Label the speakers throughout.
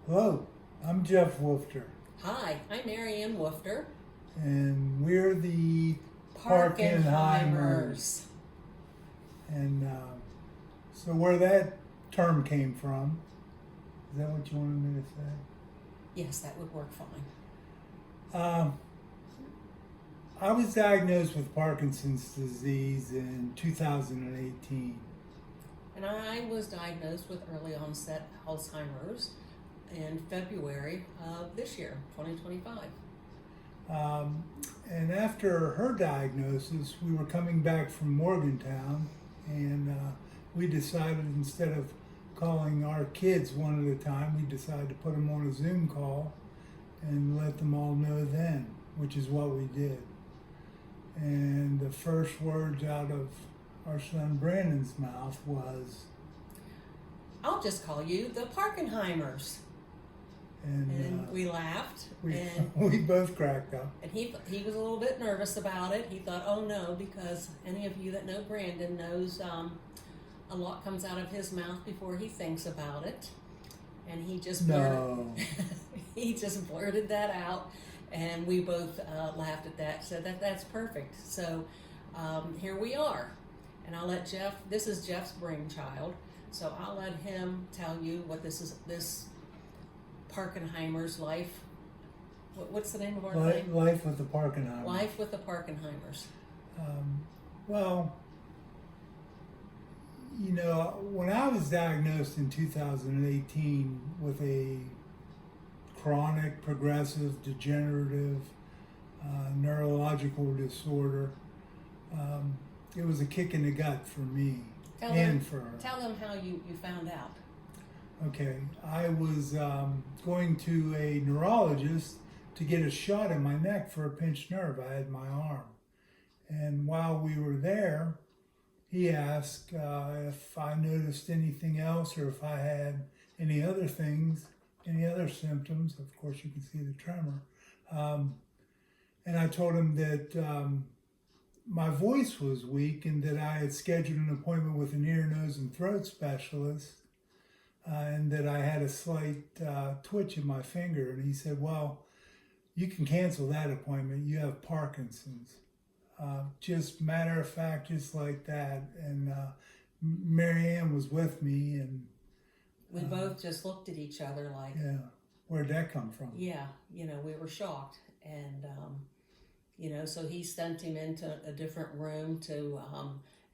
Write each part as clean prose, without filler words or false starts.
Speaker 1: Hello, I'm Jeff Wolfter,
Speaker 2: Hi, I'm Marianne Woofter.
Speaker 1: and we're the Parkinheimers.
Speaker 2: Parkinheimers.
Speaker 1: And so, where that term came from, is that what you wanted me to say?
Speaker 2: Yes, that would work fine.
Speaker 1: Um, I was diagnosed with Parkinson's disease in 2018.
Speaker 2: And I was diagnosed with early onset Alzheimer's in February of this year, 2025.
Speaker 1: Um, and after her diagnosis, we were coming back from Morgantown, and we decided instead of calling our kids one at a time, we decided to put them on a Zoom call and let them all know then, which is what we did. And the first words out of our son Brandon's mouth was,
Speaker 2: I'll just call you the Parkinheimers.
Speaker 1: and
Speaker 2: And we laughed,
Speaker 1: we,
Speaker 2: and
Speaker 1: we both cracked up.
Speaker 2: he was a little bit nervous about it. He thought, oh no, because any of you that know Brandon knows a lot comes out of his mouth before he thinks about it. And he just
Speaker 1: No.
Speaker 2: he just blurted that out, and we both laughed at that. Said that's perfect. So here we are, and I'll let Jeff. This is Jeff's brainchild, so I'll let him tell you what this is. This Parkinheimer's life. What's the name of our thing?
Speaker 1: Life with the Parkinheimers.
Speaker 2: Life with the Parkinheimers.
Speaker 1: Um, well, you know, when I was diagnosed in 2018 with a chronic, progressive, degenerative neurological disorder, it was a kick in the gut for me and for her.
Speaker 2: Tell them how you found out.
Speaker 1: Okay, I was going to a neurologist to get a shot in my neck for a pinched nerve I had in my arm. And while we were there, he asked if I noticed anything else or if I had any other things, any other symptoms. Of course, you can see the tremor. And I told him that my voice was weak and that I had scheduled an appointment with an ear, nose, and throat specialist. And that I had a slight twitch in my finger. And he said, well, you can cancel that appointment. You have Parkinson's. Just matter of fact, just like that. And Marianne was with me. And
Speaker 2: We both just looked at each other like,
Speaker 1: yeah, where'd that come from?
Speaker 2: yeah, we were shocked. And, so he sent him into a different room to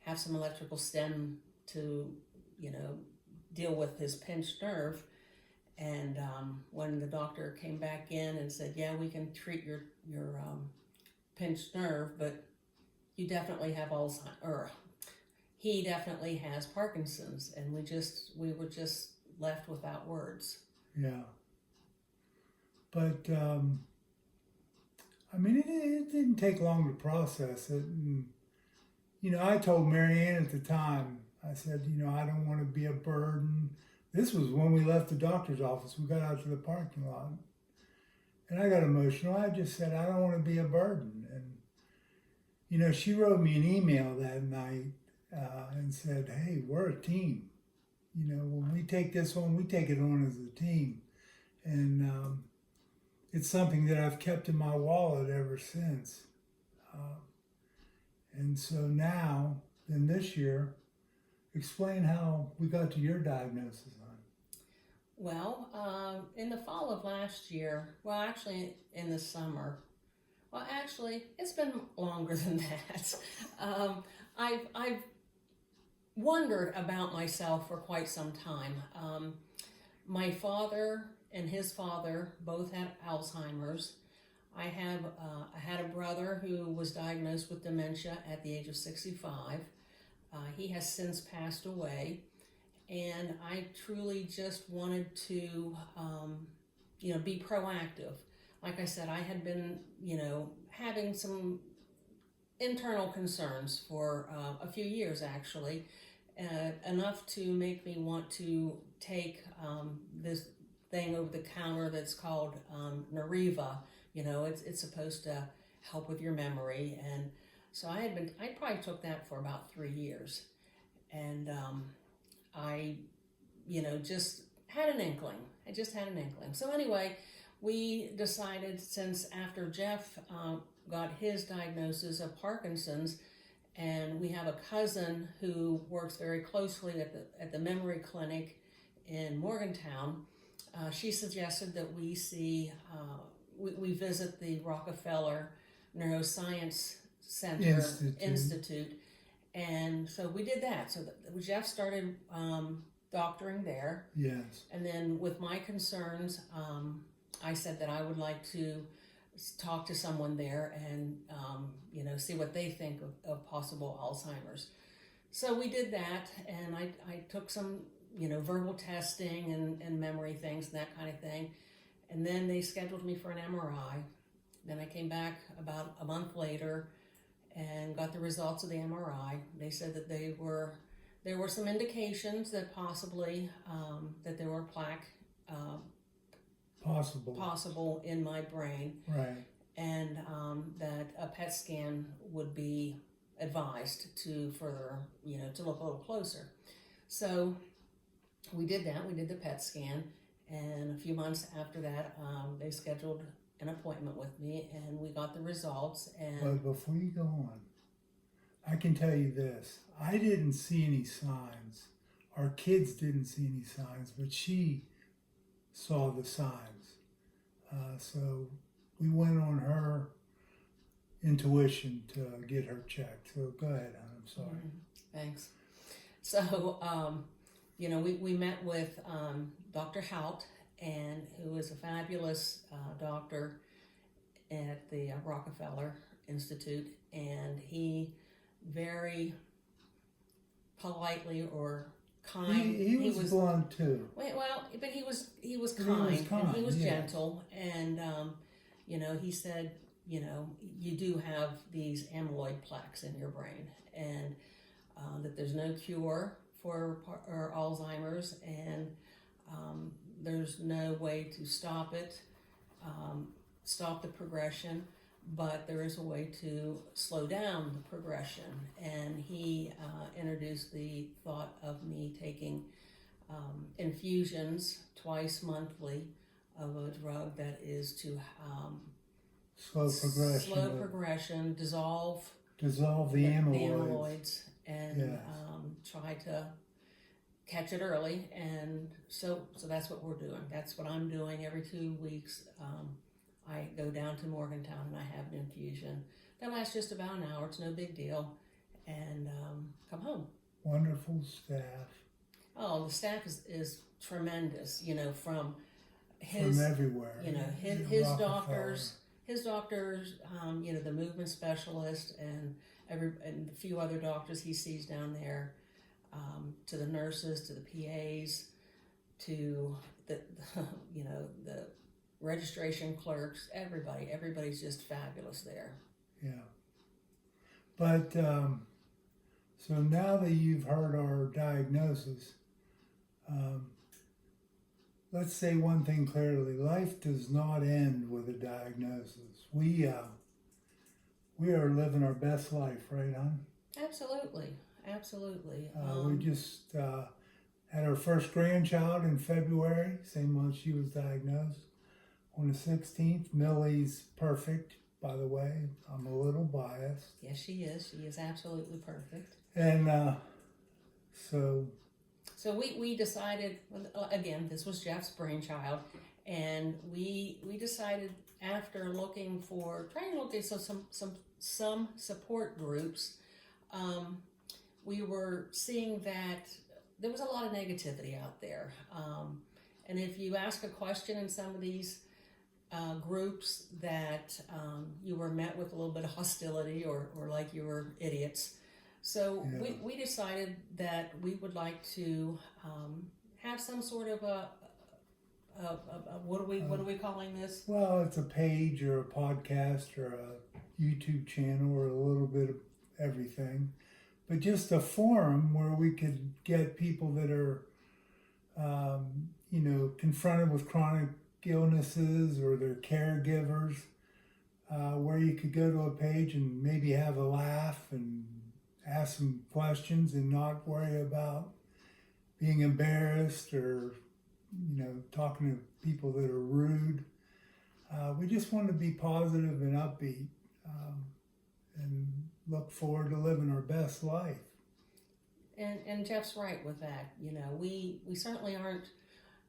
Speaker 2: have some electrical stim to, deal with his pinched nerve. And when the doctor came back in and said, yeah, we can treat your pinched nerve, but you definitely have Alzheimer's, or he definitely has Parkinson's. And we were just left without words.
Speaker 1: Yeah. But, I mean, it didn't take long to process it. And, I told Marianne at the time, I said, I don't want to be a burden. This was when we left the doctor's office. We got out to the parking lot. And I got emotional. I just said, I don't want to be a burden. And, she wrote me an email that night and said, hey, we're a team. When we take this on, we take it on as a team. And it's something that I've kept in my wallet ever since. And so now, then this year, explain how we got to your diagnosis, hon.
Speaker 2: Well, in the fall of last year, well, actually in the summer, well, actually, it's been longer than that. I've wondered about myself for quite some time. My father and his father both had Alzheimer's. I had a brother who was diagnosed with dementia at the age of 65. He has since passed away, and I truly just wanted to, be proactive. Like I said, I had been, having some internal concerns for a few years, actually, enough to make me want to take this thing over the counter that's called Nariva. It's supposed to help with your memory, and so I probably took that for about 3 years, and I, just had an inkling. I just had an inkling. So anyway, we decided, since after Jeff got his diagnosis of Parkinson's, and we have a cousin who works very closely at the memory clinic in Morgantown, she suggested that we visit the Rockefeller Neuroscience Center Institute. And so we did that. So Jeff started doctoring there.
Speaker 1: Yes.
Speaker 2: And then with my concerns, I said that I would like to talk to someone there and see what they think of possible Alzheimer's. So we did that, and I took some verbal testing and memory things and that kind of thing. And then they scheduled me for an MRI. Then I came back about a month later and got the results of the MRI. They said that there were some indications that possibly that there were plaque possible in my brain.
Speaker 1: Right.
Speaker 2: And that a PET scan would be advised to further, to look a little closer. So we did that. We did the PET scan, and a few months after that, they scheduled an appointment with me, and we got the results. And
Speaker 1: but before you go on, I can tell you this: I didn't see any signs. Our kids didn't see any signs, but she saw the signs. So we went on her intuition to get her checked. So go ahead, hon. I'm sorry.
Speaker 2: Thanks. So, we met with Dr. Hout, and who is a fabulous doctor at the Rockefeller Institute, and he very politely or kind.
Speaker 1: He was blunt too.
Speaker 2: Well, but he was kind, and he was gentle, and he said, you do have these amyloid plaques in your brain, and that there's no cure for Alzheimer's, and there's no way to stop it, stop the progression, but there is a way to slow down the progression. And he introduced the thought of me taking infusions twice monthly of a drug that is to
Speaker 1: slow
Speaker 2: progression, dissolve
Speaker 1: the amyloids,
Speaker 2: and try to catch it early. And so that's what we're doing. That's what I'm doing every 2 weeks. I go down to Morgantown and I have an infusion that lasts just about an hour. It's no big deal, and come home.
Speaker 1: Wonderful staff.
Speaker 2: Oh, the staff is tremendous. From
Speaker 1: everywhere.
Speaker 2: His doctors, the movement specialist, and a few other doctors he sees down there, to the nurses, to the PAs, to the registration clerks, everybody's just fabulous there.
Speaker 1: Yeah. But so now that you've heard our diagnosis, let's say one thing clearly: life does not end with a diagnosis. We are living our best life, right, hon?
Speaker 2: Absolutely.
Speaker 1: We just had our first grandchild in February, same month she was diagnosed. On the 16th, Millie's perfect, by the way. I'm a little biased.
Speaker 2: Yes, she is. She is absolutely perfect.
Speaker 1: And so
Speaker 2: we decided, again, this was Jeff's brainchild, and we decided, after trying to look at some support groups, we were seeing that there was a lot of negativity out there. And if you ask a question in some of these groups, that you were met with a little bit of hostility or like you were idiots. So we decided that we would like to have some sort of a what are we calling this?
Speaker 1: Well, it's a page or a podcast or a YouTube channel or a little bit of everything, but just a forum where we could get people that are confronted with chronic illnesses or their caregivers, where you could go to a page and maybe have a laugh and ask some questions and not worry about being embarrassed or talking to people that are rude. We just want to be positive and upbeat, and look forward to living our best life.
Speaker 2: And Jeff's right with that. We certainly aren't.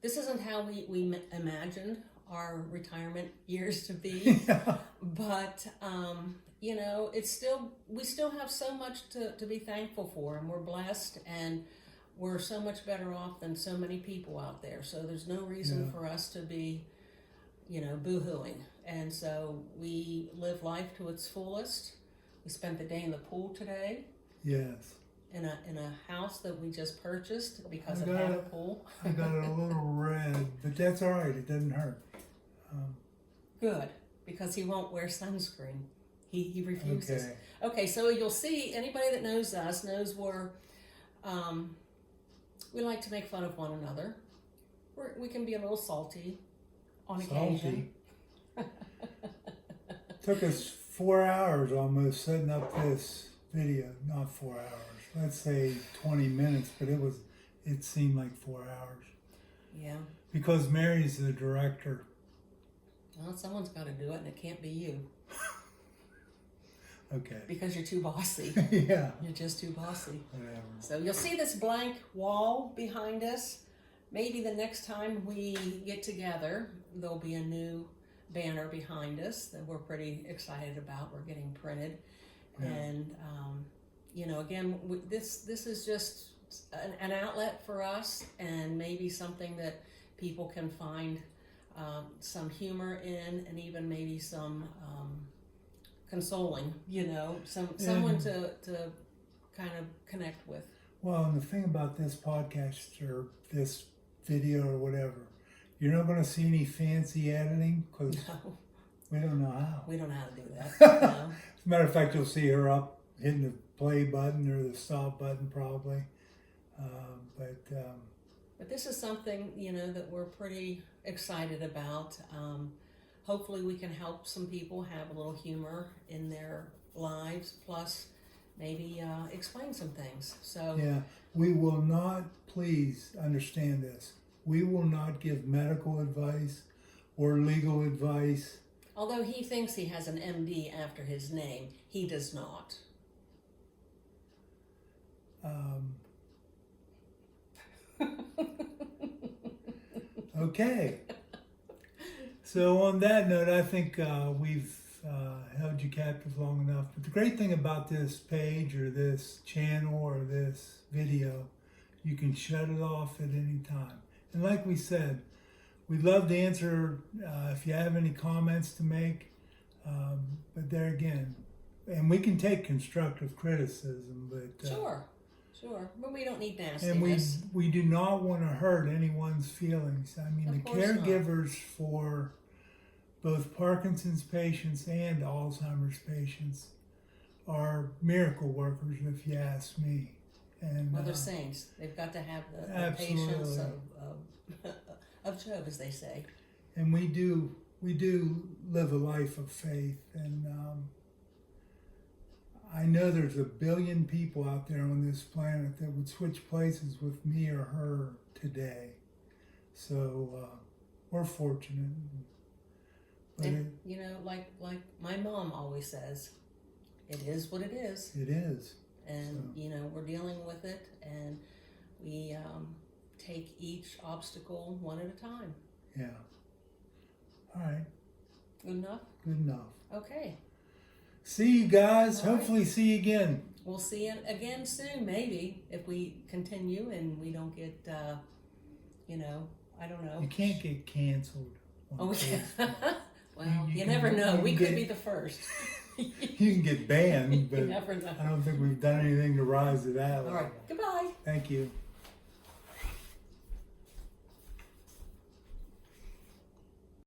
Speaker 2: This isn't how we imagined our retirement years to be.
Speaker 1: Yeah.
Speaker 2: But it's still, we still have so much to be thankful for, and we're blessed, and we're so much better off than so many people out there. So there's no reason for us to be, boo-hooing. And so we live life to its fullest. We spent the day in the pool today.
Speaker 1: Yes.
Speaker 2: In a house that we just purchased because it had a pool.
Speaker 1: I got it a little red, but that's all right. It doesn't hurt.
Speaker 2: Good, because he won't wear sunscreen. He refuses.
Speaker 1: Okay.
Speaker 2: Okay, so you'll see, anybody that knows us knows we're, we like to make fun of one another. We can be a little salty on occasion.
Speaker 1: Took us 4 hours almost setting up this video. Not 4 hours. Let's say 20 minutes, but it seemed like 4 hours.
Speaker 2: Yeah.
Speaker 1: Because Mary's the director.
Speaker 2: Well, someone's got to do it, and it can't be you.
Speaker 1: Okay.
Speaker 2: Because you're too bossy.
Speaker 1: Yeah.
Speaker 2: You're just too bossy.
Speaker 1: Whatever.
Speaker 2: So you'll see this blank wall behind us. Maybe the next time we get together, there'll be a new banner behind us that we're pretty excited about. We're getting printed. Yeah. And, again, this is just an outlet for us, and maybe something that people can find some humor in, and even maybe some consoling, someone to kind of connect with.
Speaker 1: Well, and the thing about this podcast or this video or whatever, you're not going to see any fancy editing because we don't know how.
Speaker 2: We don't know how to do that. No.
Speaker 1: As a matter of fact, you'll see her up hitting the play button or the stop button probably.
Speaker 2: But this is something, that we're pretty excited about. Hopefully we can help some people have a little humor in their lives, plus maybe explain some things. So
Speaker 1: yeah, we will not, please understand this, we will not give medical advice or legal advice.
Speaker 2: Although he thinks he has an MD after his name, he does not.
Speaker 1: Okay. So on that note, I think we've held you captive long enough. But the great thing about this page or this channel or this video, you can shut it off at any time. And like we said, we'd love to answer if you have any comments to make. But there again, and we can take constructive criticism, but
Speaker 2: Sure, but we don't need nastiness.
Speaker 1: And we do not want to hurt anyone's feelings. I mean, the caregivers for both Parkinson's patients and Alzheimer's patients are miracle workers, if you ask me. And
Speaker 2: well, they're saints. They've got to have the patience of Job, as they say.
Speaker 1: And we do live a life of faith, and I know there's 1 billion people out there on this planet that would switch places with me or her today. So we're fortunate. But
Speaker 2: and, like my mom always says, it is what it is.
Speaker 1: It is.
Speaker 2: And, we're dealing with it, and we take each obstacle one at a time.
Speaker 1: Yeah. All right.
Speaker 2: Good enough?
Speaker 1: Good enough.
Speaker 2: Okay.
Speaker 1: See you guys.
Speaker 2: All
Speaker 1: Hopefully
Speaker 2: right.
Speaker 1: see you again.
Speaker 2: We'll see you again soon, maybe, if we continue and we don't get, I don't know.
Speaker 1: You can't get canceled.
Speaker 2: Oh, yeah. Well, you never know. We could be the first.
Speaker 1: You can get banned, but
Speaker 2: you never know.
Speaker 1: I don't think we've done anything to rise to that level.
Speaker 2: All right. Goodbye.
Speaker 1: Thank you.